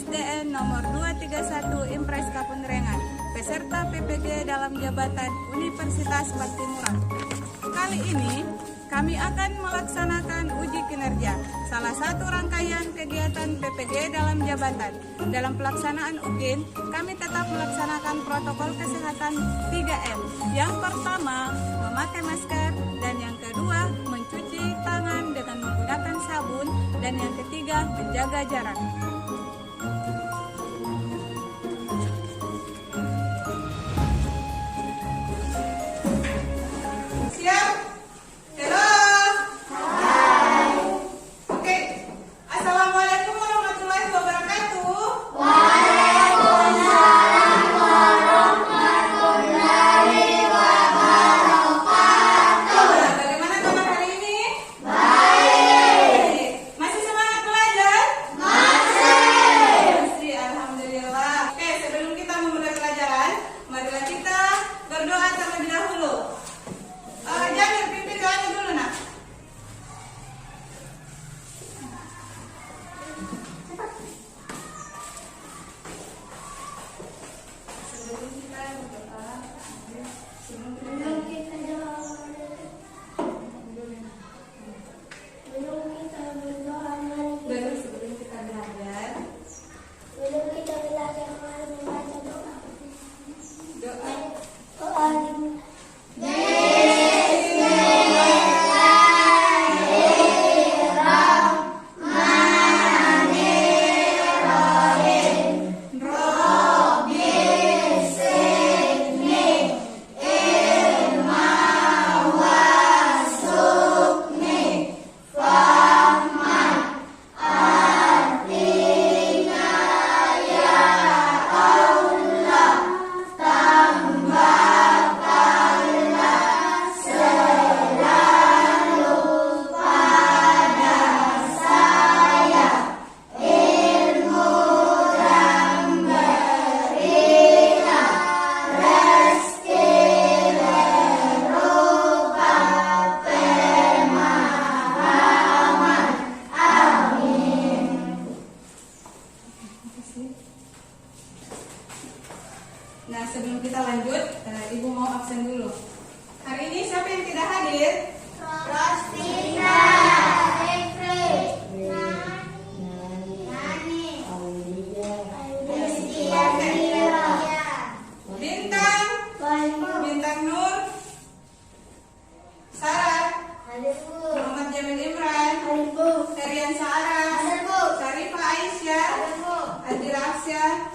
SDN nomor 231 Impres Kapunrengan, peserta PPG dalam jabatan Universitas Patimura. Kali ini kami akan melaksanakan uji kinerja, salah satu rangkaian kegiatan PPG dalam jabatan. Dalam pelaksanaan UKIN, kami tetap melaksanakan protokol kesehatan 3M. Yang pertama, memakai masker, dan yang kedua, mencuci tangan dengan menggunakan sabun, dan yang ketiga, menjaga jarak. Nah, sebelum kita lanjut, Ibu mau absen dulu. Hari ini siapa yang tidak hadir? Rostina, Efri, Nani, Aulia, Bintang, Bintang Nur, Sarah, Muhammad Jamil Imran, Herian Sarah, Syarifah Aisyah, Adira Aksya.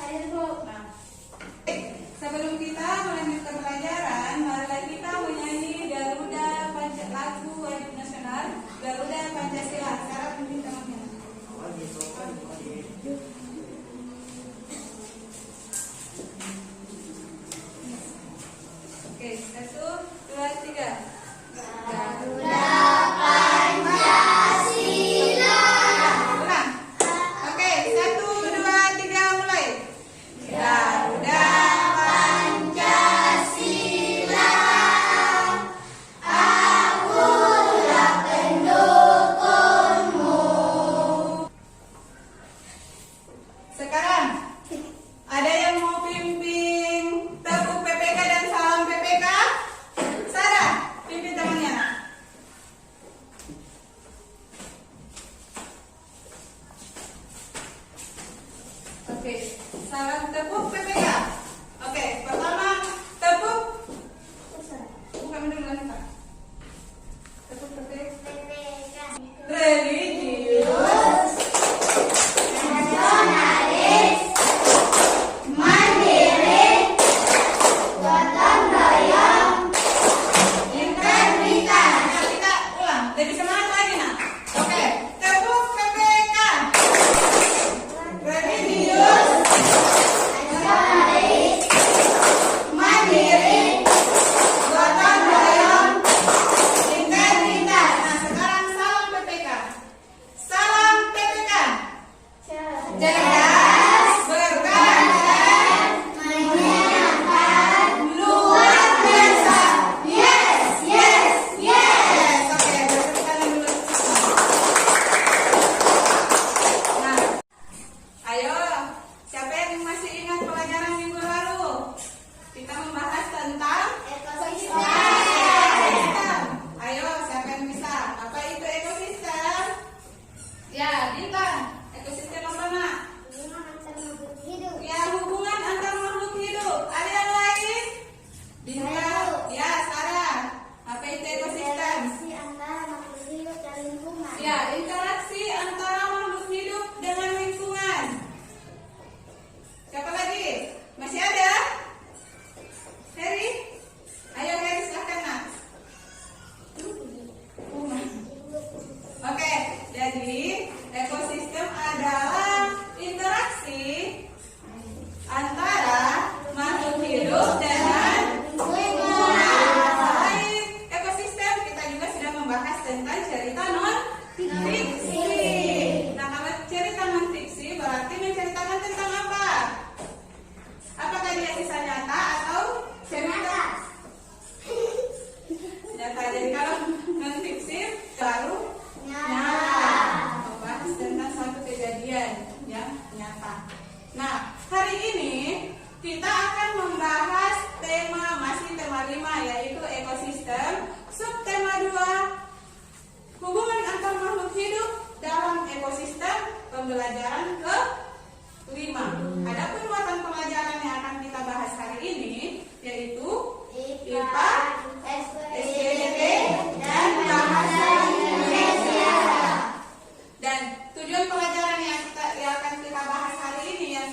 Sebelum kita melanjutkan pelajaran, marilah kita menyanyi lagu wajib nasional Garuda Pancasila. Sekarang pimpin tangannya. Oke, 1, 2, 3. Garuda Pancasila. Ulang. Oke, 1, 2, 3, mulai. Garuda salam tepuk PPK. Oke, pertama tepuk. Buka dulu lagi, Pak. Tepuk PPK. Religius, nasionalis, mandiri, gotong royong, integritas. Nah, kita ulang. Lebih semangat lagi, nah. Oke, tepuk PPK. Religius, nasionalis.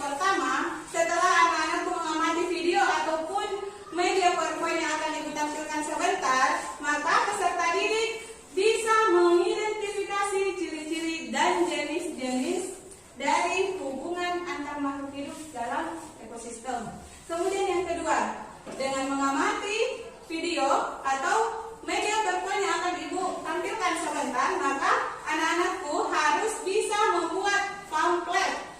pertama, setelah anak-anak mengamati video ataupun media PowerPoint yang akan ibu tampilkan sebentar, maka peserta didik bisa mengidentifikasi ciri-ciri dan jenis-jenis dari hubungan antar makhluk hidup dalam ekosistem. Kemudian yang kedua, dengan mengamati video atau media PowerPoint yang akan ibu tampilkan sebentar, maka anak-anakku harus bisa membuat pamflet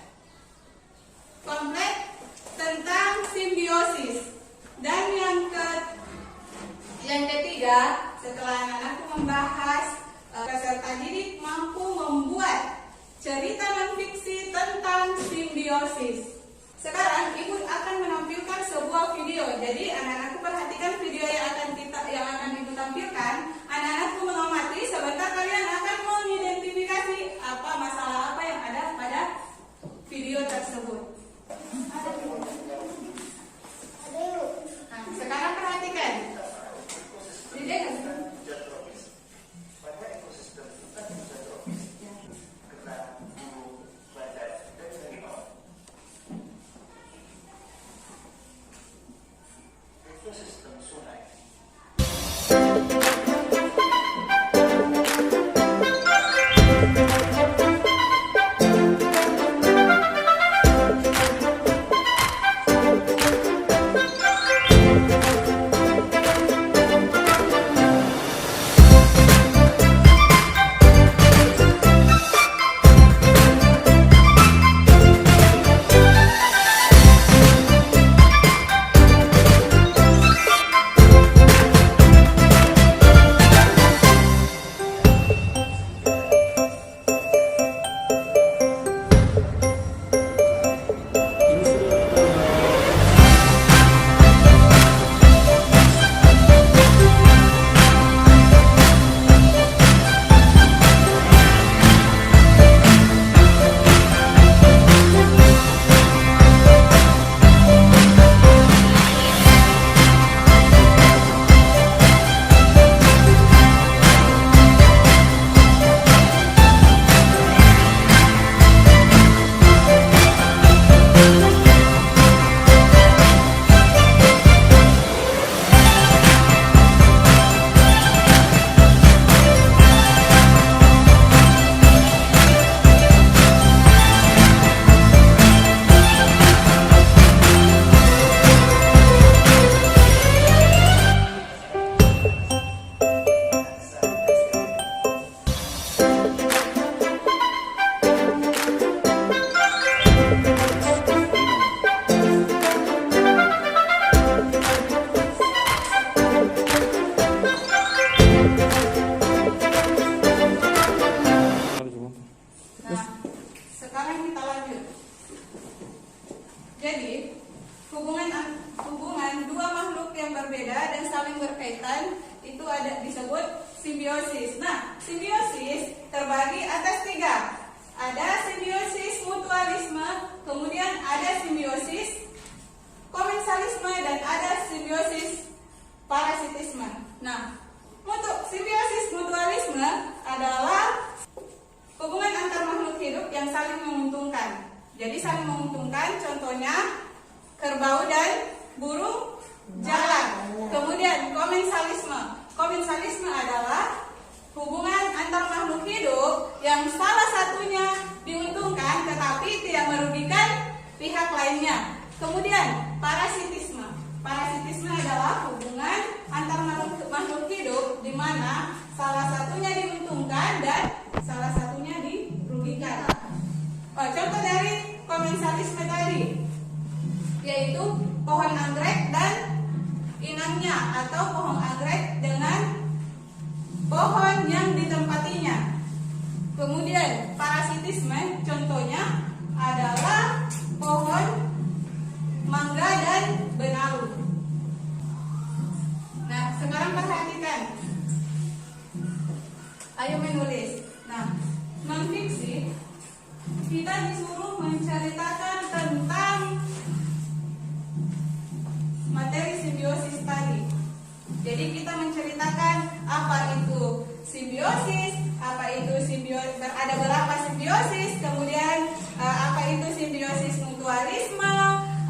tentang simbiosis. Dan yang ketiga, setelah anak-anakku membahas, peserta didik mampu membuat cerita non-fiksi tentang simbiosis. Sekarang ibu akan menampilkan sebuah video. Jadi anak-anakku perhatikan video yang akan ibu tampilkan. Anak-anakku mengamati, sebentar kalian akan mengidentifikasi apa masalah apa yang ada pada video tersebut. Nah, sekarang perhatikan. Ekosistem sungai. Nah, sekarang kita lanjut. Jadi, hubungan dua makhluk yang berbeda dan saling berkaitan itu disebut simbiosis. Nah, simbiosis terbagi atas 3. Ada simbiosis mutualisme, kemudian ada simbiosis komensalisme, dan ada simbiosis parasitisme. Nah, simbiosis mutualisme adalah hubungan antar makhluk hidup yang saling menguntungkan. Jadi saling menguntungkan, contohnya kerbau dan burung jalan. Kemudian komensalisme adalah hubungan antar makhluk hidup yang salah satunya diuntungkan tetapi tidak merugikan pihak lainnya. Kemudian parasitisme adalah hubungan antar makhluk hidup di mana salah satunya diuntungkan dan salah satunya dirugikan. Contoh dari komensalisme tadi yaitu pohon anggrek dan inangnya, atau pohon anggrek dengan pohon yang ditempatinya. Kemudian parasitisme contohnya adalah pohon mangga dan benalu. Nah, sekarang perhatikan. Ayo menulis. Nah, non-fiksi kita disuruh menceritakan tentang materi simbiosis tadi. Jadi kita menceritakan apa itu simbiosis, ada berapa simbiosis, kemudian apa itu simbiosis mutualisme.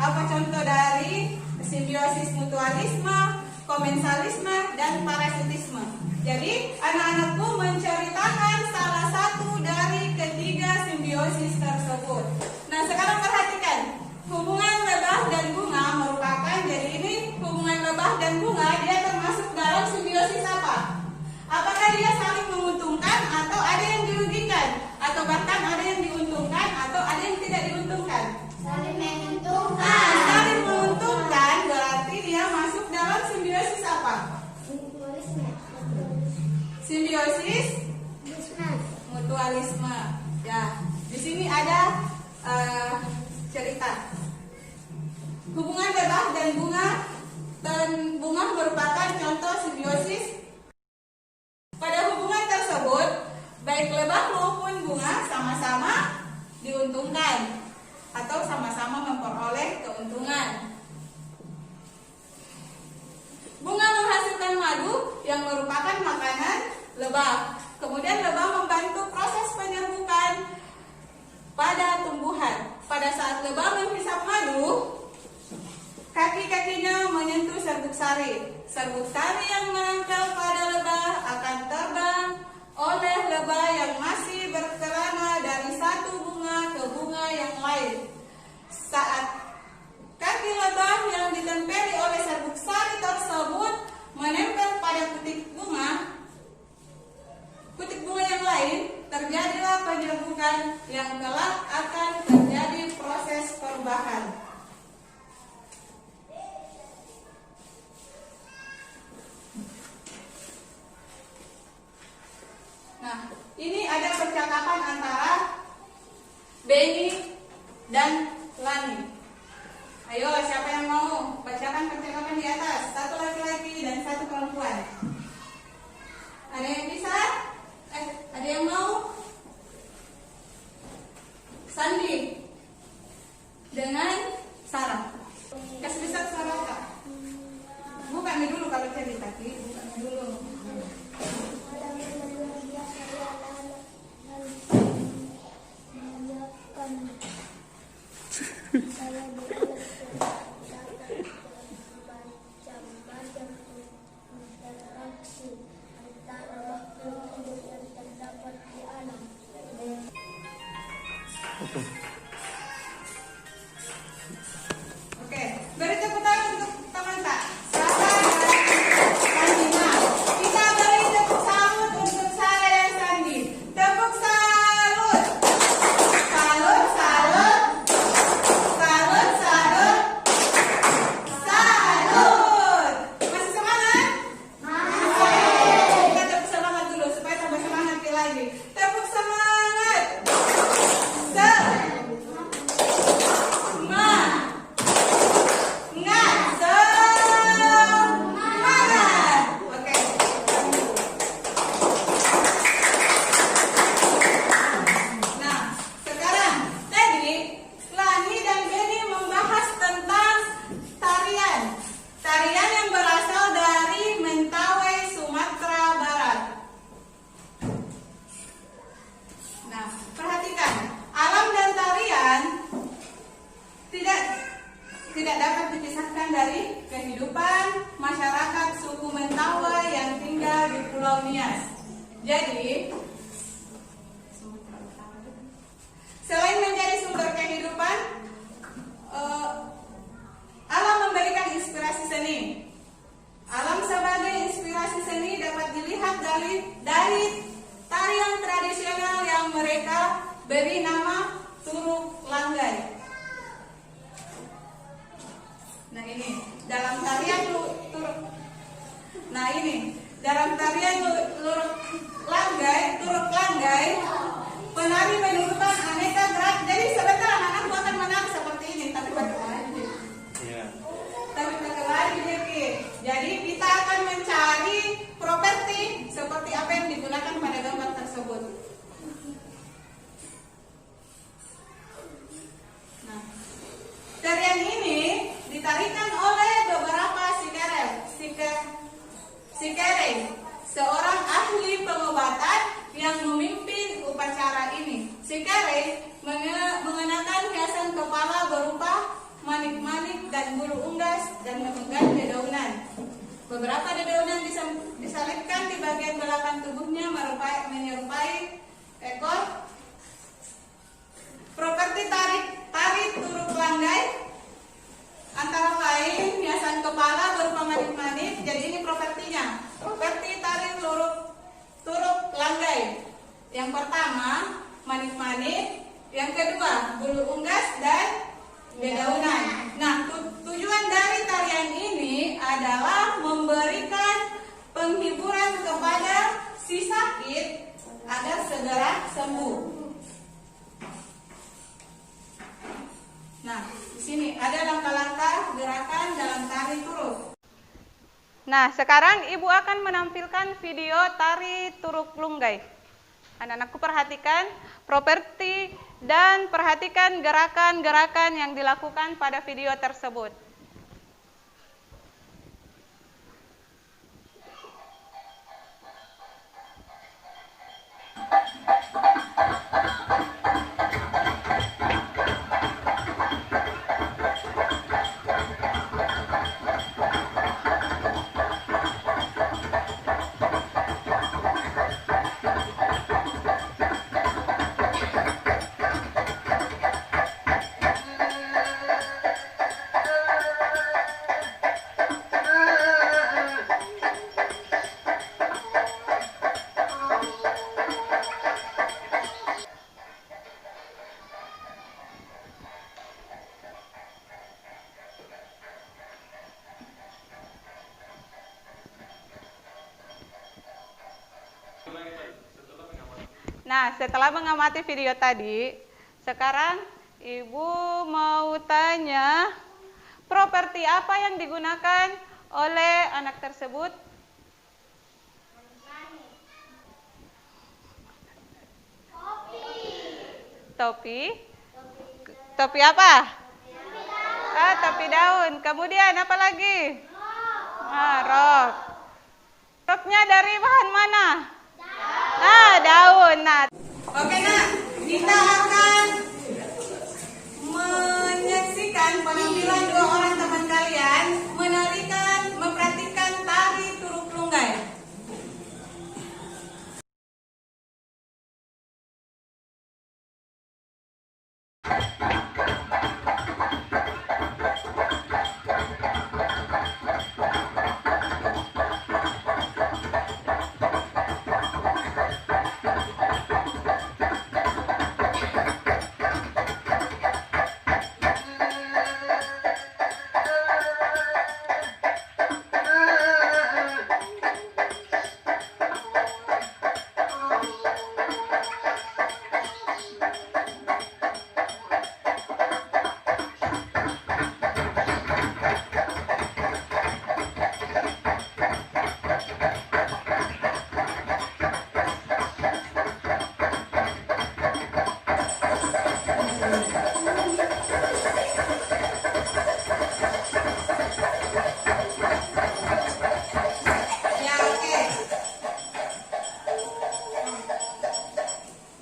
Apa contoh dari simbiosis mutualisme, komensalisme, dan parasitisme? Jadi anak-anakku menceritakan salah satu dari ketiga simbiosis tersebut. Nah, sekarang perhatikan. Hubungan lebah dan bunga merupakan, jadi ini hubungan lebah dan bunga, dia termasuk dalam simbiosis apa? Apakah dia saling menguntungkan atau ada yang dirugikan? Atau bahkan ada yang diuntungkan atau ada yang tidak diuntungkan? Saling menguntungkan. Saling menguntungkan berarti dia masuk dalam simbiosis apa? Simbiosis mutualisme. Ya, di sini ada cerita. Hubungan lebah dan bunga merupakan contoh simbiosis. Pada hubungan tersebut, baik lebah maupun bunga sama-sama diuntungkan atau sama-sama memperoleh keuntungan. Bunga menghasilkan madu yang merupakan makanan lebah. Kemudian lebah membantu proses penyerbukan pada tumbuhan. Pada saat lebah menghisap madu, kaki-kakinya menyentuh serbuk sari. Serbuk sari yang menempel pada lebah akan terbang oleh lebah yang masih berkelana dari satu bunga ke bunga yang lain. Saat kaki lebah yang ditempeli oleh serbuk sari tersebut menempel pada putik bunga yang lain, terjadilah penyerbukan yang kelak akan terjadi proses perubahan. Nah, ini ada percakapan antara Benny dan Lani. Ayo, siapa yang mau bacakan percakapan di atas? Satu laki-laki dan satu perempuan. Ada yang bisa? Ada yang mau? Sandi dengan Sarah. Kasih bisa Sarah, Kak. Buka mie dulu kalau cerita, Ki. Buka mie dulu. Saya macam-macam interaksi antara makhluk hidup yang terdapat di alam. Oke, beri tepuk tangan untuk teman tak? Sarah dan Sandina. Kita beri tepuk salut untuk Sarah dan Sandi. Tepuk salut. Salut, salut. Salut, salut. Salut. Masih semangat? Masih. Kita tepuk semangat dulu supaya tambah semangat lagi. Tepuk semangat. Tarian yang berasal dari Mentawai, Sumatera Barat. Nah, perhatikan, alam dan tarian tidak dapat dipisahkan dari kehidupan masyarakat suku Mentawai yang tinggal di Pulau Nias. Jadi, selain menjadi sumber kehidupan, alam memberikan inspirasi seni. Alam sebagai inspirasi seni dapat dilihat dari tarian tradisional yang mereka beri nama Turuk Langgai. Nah, ini dalam tarian Turuk Langgai, penari menunjukkan aneka gerak. Jadi sebentar anak-anak akan menari seperti ini, tapi pakai lagi. Tapi pakai lagi, jadi kita akan mencari properti seperti apa yang digunakan pada gambar tersebut. Nah, tarian ini ditarikan oleh beberapa sikereng, seorang ahli pengobatan yang memimpin upacara ini. Sikereng mengenakan hiasan kepala berupa Beberapa dedaunan diselipkan di bagian belakang tubuhnya menyerupai ekor. Properti tari turuk langgai antara lain hiasan kepala berupa manit-manit. Jadi ini propertinya. Properti tari turuk langgai. Yang pertama manit-manit, yang kedua bulu unggas dan dedaunan. Nah, tujuan dari tarian ini adalah memberikan penghiburan kepada si sakit agar segera sembuh. Nah, di sini ada langkah-langkah gerakan dalam tari turuk. Nah, sekarang Ibu akan menampilkan video tari turuk lunggai. Anak-anakku perhatikan properti dan perhatikan gerakan-gerakan yang dilakukan pada video tersebut. Nah, setelah mengamati video tadi, sekarang Ibu mau tanya properti apa yang digunakan oleh anak tersebut? Topi. Topi apa? Topi daun. Kemudian apa lagi? Rok. Roknya dari bahan mana? Daun. Nah, oke, nah, kita akan menyaksikan penampilan dua orang teman kalian mempraktikkan tari turuk lunggai.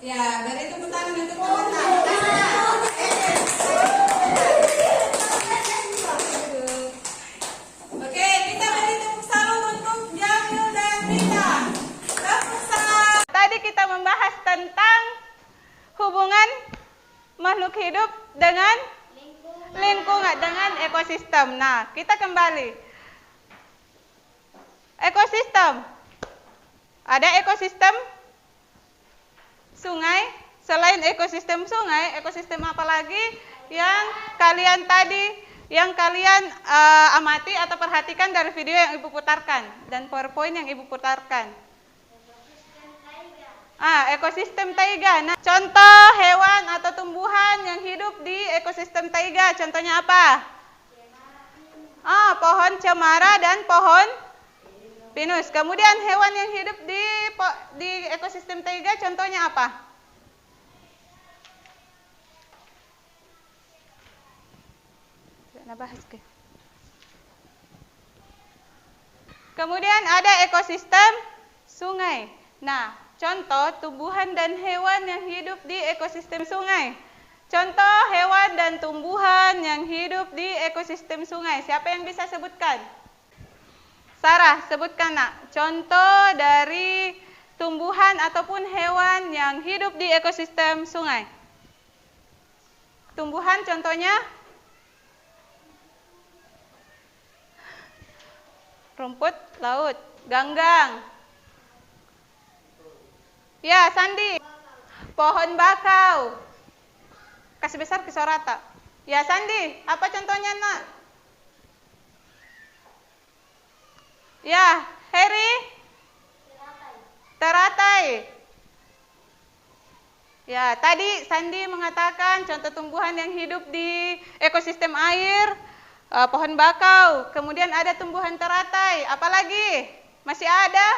Ya, dari tepuk tangan untuk pemenang. Oke, kita beri tepuk salut untuk Jamil dan Rita. Tepuk salut. Tadi kita membahas tentang hubungan makhluk hidup dengan lingkungan, dengan ekosistem. Nah, kita kembali. Ekosistem. Ada ekosistem sungai. Selain ekosistem sungai, ekosistem apa lagi yang kalian amati atau perhatikan dari video yang Ibu putarkan dan PowerPoint yang Ibu putarkan? Ekosistem taiga. Nah, contoh hewan atau tumbuhan yang hidup di ekosistem taiga, contohnya apa? Pohon cemara dan pohon pinus. Kemudian hewan yang hidup di ekosistem taiga contohnya apa? Kemudian ada ekosistem sungai. Nah, contoh tumbuhan dan hewan yang hidup di ekosistem sungai. Contoh hewan dan tumbuhan yang hidup di ekosistem sungai. Siapa yang bisa sebutkan? Sarah, sebutkan nak, contoh dari tumbuhan ataupun hewan yang hidup di ekosistem sungai. Tumbuhan contohnya? Rumput laut, ganggang. Ya, Sandi. Pohon bakau. Kasih besar ke sorata. Ya, Sandi, apa contohnya nak? Ya, Heri. Teratai. Ya, tadi Sandi mengatakan contoh tumbuhan yang hidup di ekosistem air, pohon bakau, kemudian ada tumbuhan teratai. Apalagi? Masih ada?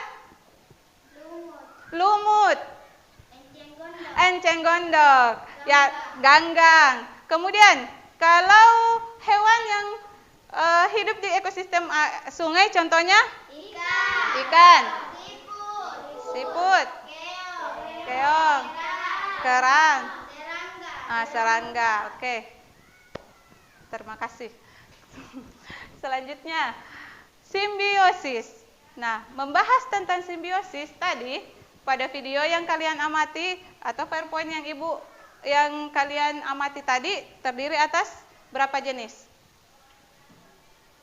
Lumut. Enceng gondok. Ya, ganggang. Kemudian, kalau hewan yang hidup di ekosistem sungai contohnya? Ikan. Siput. Keong. Kerang. Serangga. Oke. Terima kasih. Selanjutnya, simbiosis. Nah, membahas tentang simbiosis tadi pada video yang kalian amati atau PowerPoint yang kalian amati tadi terdiri atas berapa jenis?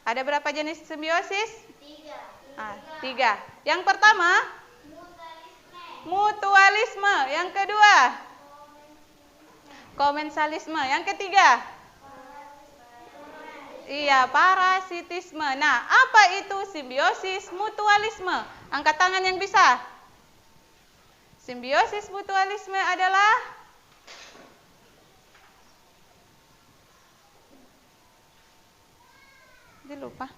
Ada berapa jenis simbiosis? 3. Yang pertama, mutualisme. Yang kedua, komensalisme. Yang ketiga, parasitisme. Nah, apa itu simbiosis mutualisme? Angkat tangan yang bisa. Simbiosis mutualisme adalah lupa.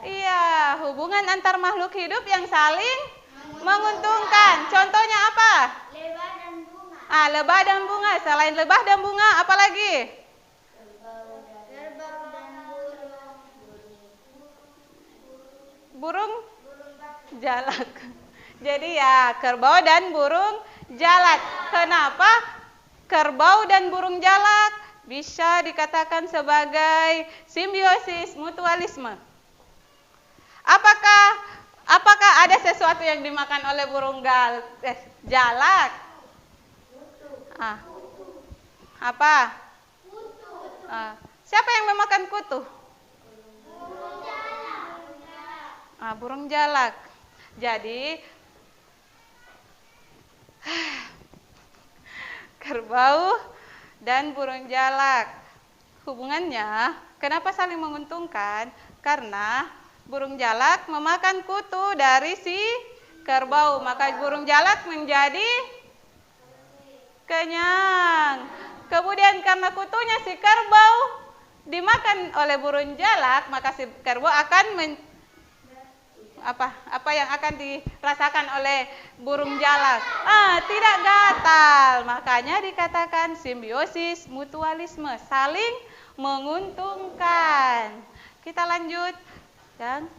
Iya, hubungan antar makhluk hidup yang saling menguntungkan. Contohnya apa? Lebah dan bunga. Lebah dan bunga. Selain lebah dan bunga, apa lagi? Kerbau dan Burung jalak. Jadi ya, kerbau dan burung jalak. Kenapa kerbau dan burung jalak bisa dikatakan sebagai simbiosis mutualisme? Apakah ada sesuatu yang dimakan oleh burung jalak? Apa? Siapa yang memakan kutu? Burung jalak. Jadi kerbau dan burung jalak. Hubungannya, kenapa saling menguntungkan? Karena burung jalak memakan kutu dari si kerbau, maka burung jalak menjadi kenyang. Kemudian karena kutunya si kerbau dimakan oleh burung jalak, maka si kerbau akan apa yang akan dirasakan oleh burung jalak? Tidak gatal. Makanya dikatakan simbiosis mutualisme, saling menguntungkan. Kita lanjut yang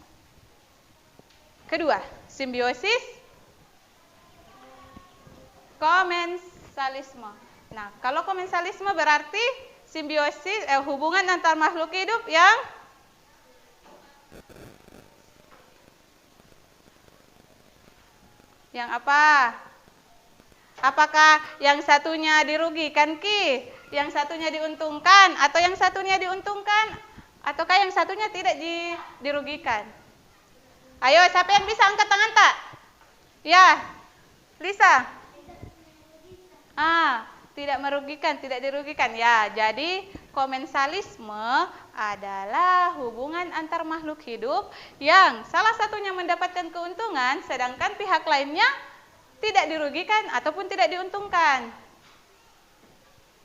kedua, simbiosis komensalisme. Nah, kalau komensalisme berarti simbiosis hubungan antar makhluk hidup yang apa? Apakah yang satunya dirugikan yang satunya diuntungkan, atau yang satunya diuntungkan, ataukah yang satunya tidak dirugikan? Ayo, siapa yang bisa angkat tangan tak? Ya, Lisa. Tidak merugikan, tidak dirugikan. Ya, jadi komensalisme adalah hubungan antar makhluk hidup yang salah satunya mendapatkan keuntungan, sedangkan pihak lainnya tidak dirugikan ataupun tidak diuntungkan.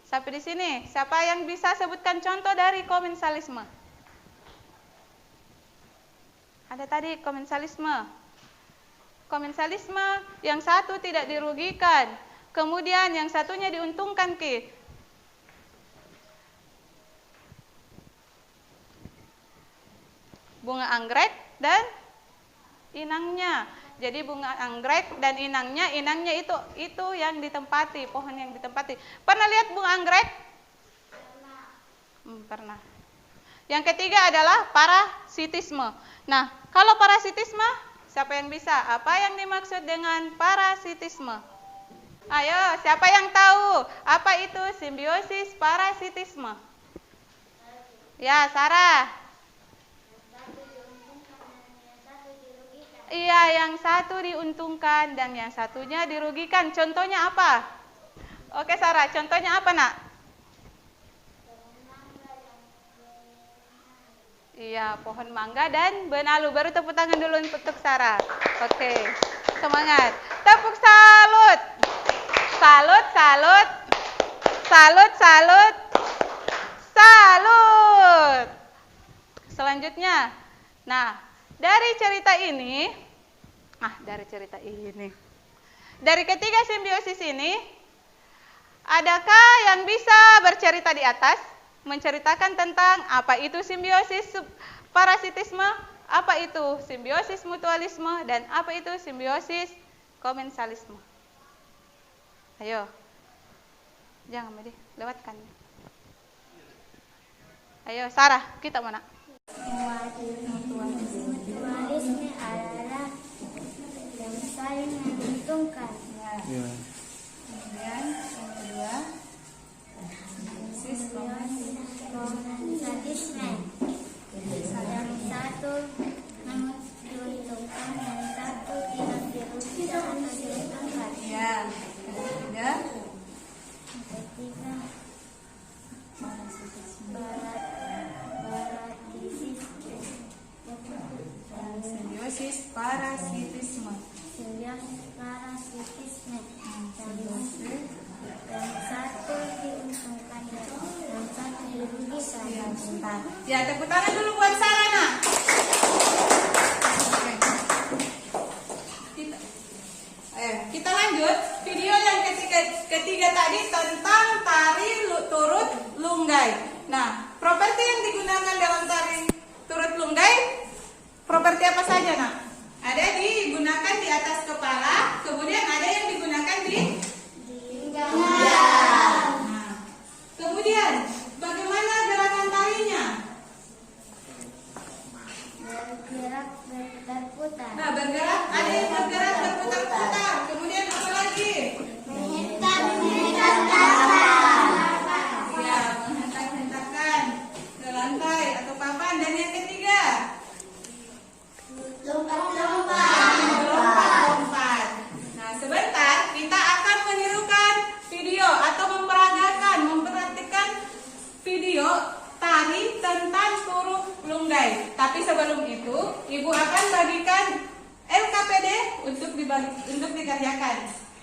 Sampai di sini, siapa yang bisa sebutkan contoh dari komensalisme? Ada tadi komensalisme. Komensalisme yang satu tidak dirugikan, kemudian yang satunya diuntungkan bunga anggrek dan inangnya. Jadi bunga anggrek dan inangnya itu yang ditempati, pohon yang ditempati. Pernah lihat bunga anggrek? Pernah. Yang ketiga adalah parasitisme. Nah, kalau parasitisme, siapa yang bisa? Apa yang dimaksud dengan parasitisme? Ayo, siapa yang tahu apa itu simbiosis parasitisme? Ya, Sarah. Iya, yang satu diuntungkan dan yang satunya dirugikan. Contohnya apa? Oke, Sarah, contohnya apa, Nak? Iya, pohon mangga dan benalu. Baru tepuk tangan dulu untuk Sarah. Oke, semangat. Tepuk salut. Salut, salut. Salut, salut. Salut. Selanjutnya. Nah, dari cerita ini, dari ketiga simbiosis ini, adakah yang bisa bercerita di atas, menceritakan tentang apa itu simbiosis parasitisme, apa itu simbiosis mutualisme, dan apa itu simbiosis komensalisme? Ayo, jangan lewatkan. Ayo, Sarah, kita mana? Mutualisme adalah yang saling menguntungkan. Ya. Kemudian yang kedua, simbiosis Komensalisme yang satu menguntungkan, yang satu tidak dirugikan atau diuntungkan. Ya. Ketiga, simbiosis parasitisme. Yang satu diuntungkan dan yang satu dirugikan. Ya, bentar. Ya, tepuk tangan dulu buat Sarah, Nak. Oke. Kita lanjut video yang ketiga tadi tentang tari turut lunggai. Nah, properti yang digunakan dalam tari turut lunggai, properti apa saja, Nak? Ada digunakan di atas kepala, kemudian ada yang digunakan di pinggang. Nah, kemudian bagaimana gerakan tarinya? Bergerak berputar. Nah, bergerak, ada yang bergerak berputar-putar. Kemudian apa lagi? Ya, menghentak-hentakan ke lantai atau papan. Dan yang ketiga, lompat-lompat. Nah, sebentar kita akan menirukan video atau memperhatikan video tari tentang turut lunggai. Tapi sebelum itu, Ibu akan bagikan LKPD untuk dikerjakan.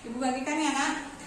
Ibu bagikan ya, Nak.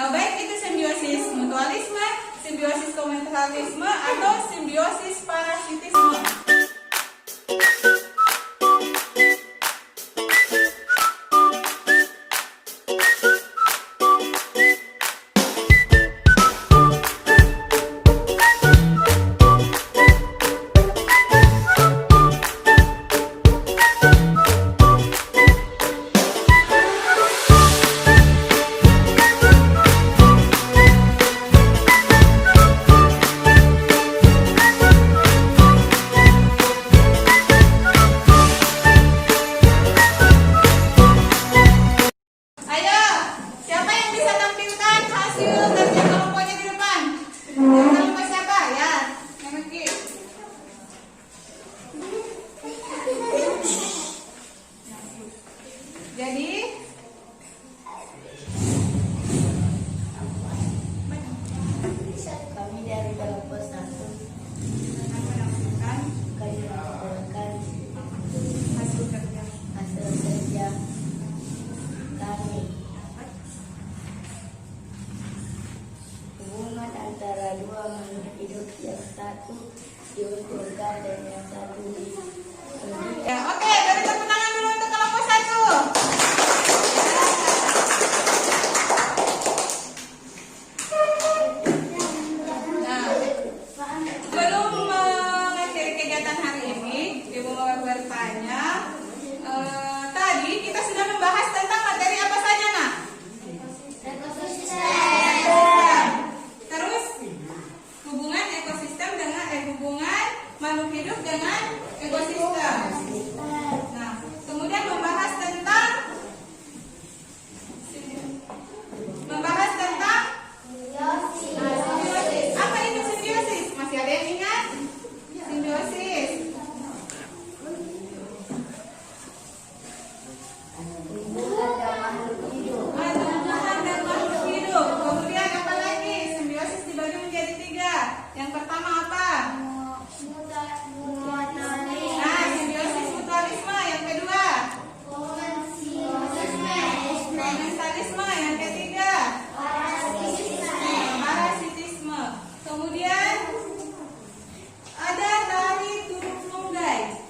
Baik itu simbiosis mutualisme, simbiosis komensalisme, atau simbiosis parasitisme. Makanya tadi kita sudah membahas tentang materi apa saja, Nak? Terus hubungan ekosistem dengan hubungan makhluk hidup dengan ekosistem. Nah, kemudian membahas tentang simbiosis. Apa itu simbiosis? Masih ada yang ingat? Simbiosis. Tumbuhan dan makhluk hidup. Kemudian apa lagi? Simbiosis dibagi menjadi 3. Yang pertama apa? Nah, simbiosis mutualisme. Yang kedua, komensalisme. Yang ketiga, parasitisme. Kemudian ada tari turun lunggai.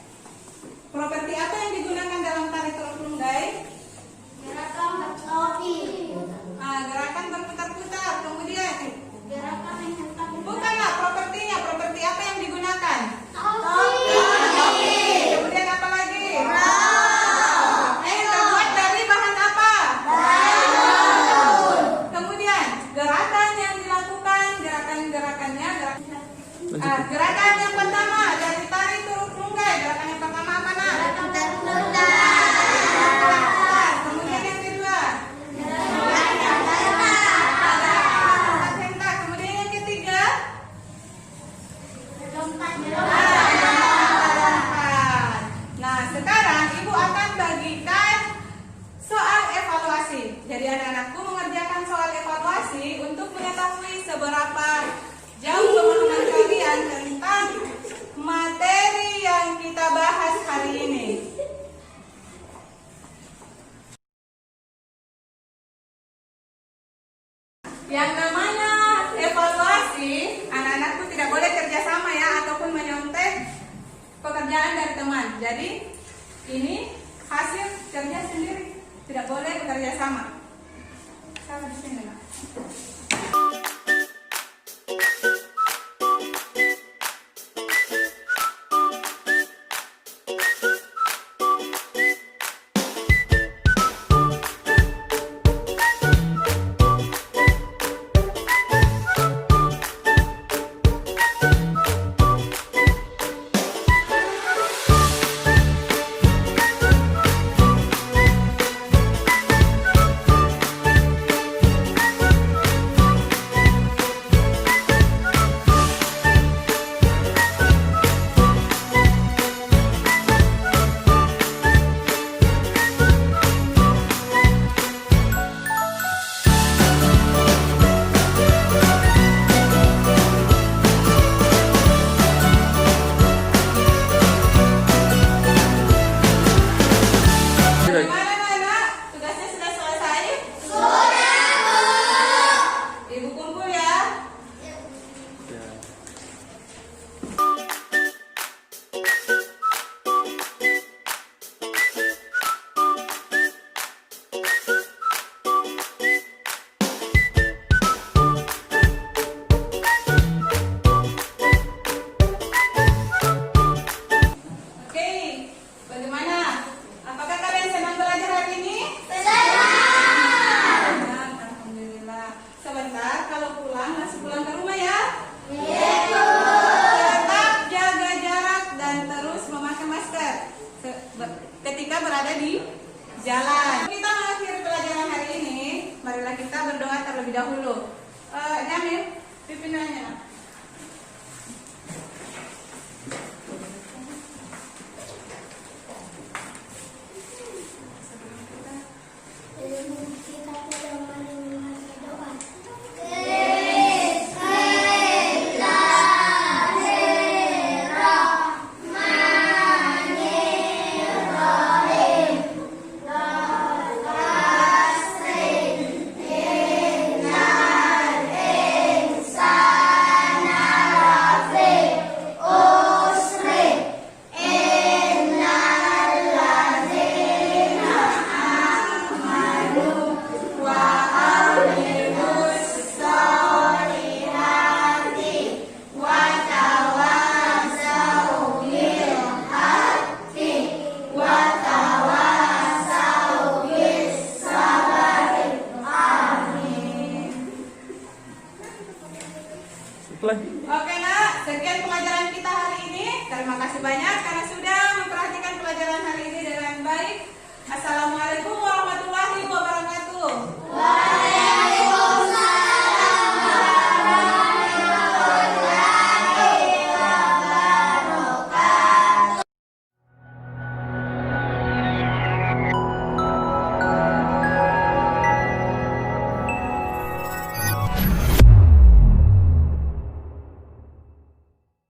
Properti apa yang digunakan dalam tari turun lunggai? Gerakan berputar-putar. Kemudian bukanlah propertinya. Properti apa yang digunakan? Kemudian apa lagi? Terbuat dari bahan apa? Kemudian gerakan yang dilakukan, gerakannya. Gerakan yang pertama dari tari turun lunggai. Gerakan yang pertama apa, Nak? Kemudian yang kedua, hentak. Kemudian yang ketiga, nah, sekarang Ibu akan bagikan soal evaluasi. Jadi anak-anakku mengerjakan soal evaluasi untuk mengetahui seberapa jauh pemahaman kalian tentang materi yang kita bahas hari ini. Yang namanya evaluasi, anak-anakku tidak boleh kerjasama ya, ataupun menyontek pekerjaan dari teman. Jadi ini hasil kerja sendiri, tidak boleh bekerja sama. Sama di sini, Nak. ketika berada di jalan. Kita mengakhiri pelajaran hari ini, marilah kita berdoa terlebih dahulu. Jamil, pimpin nanya.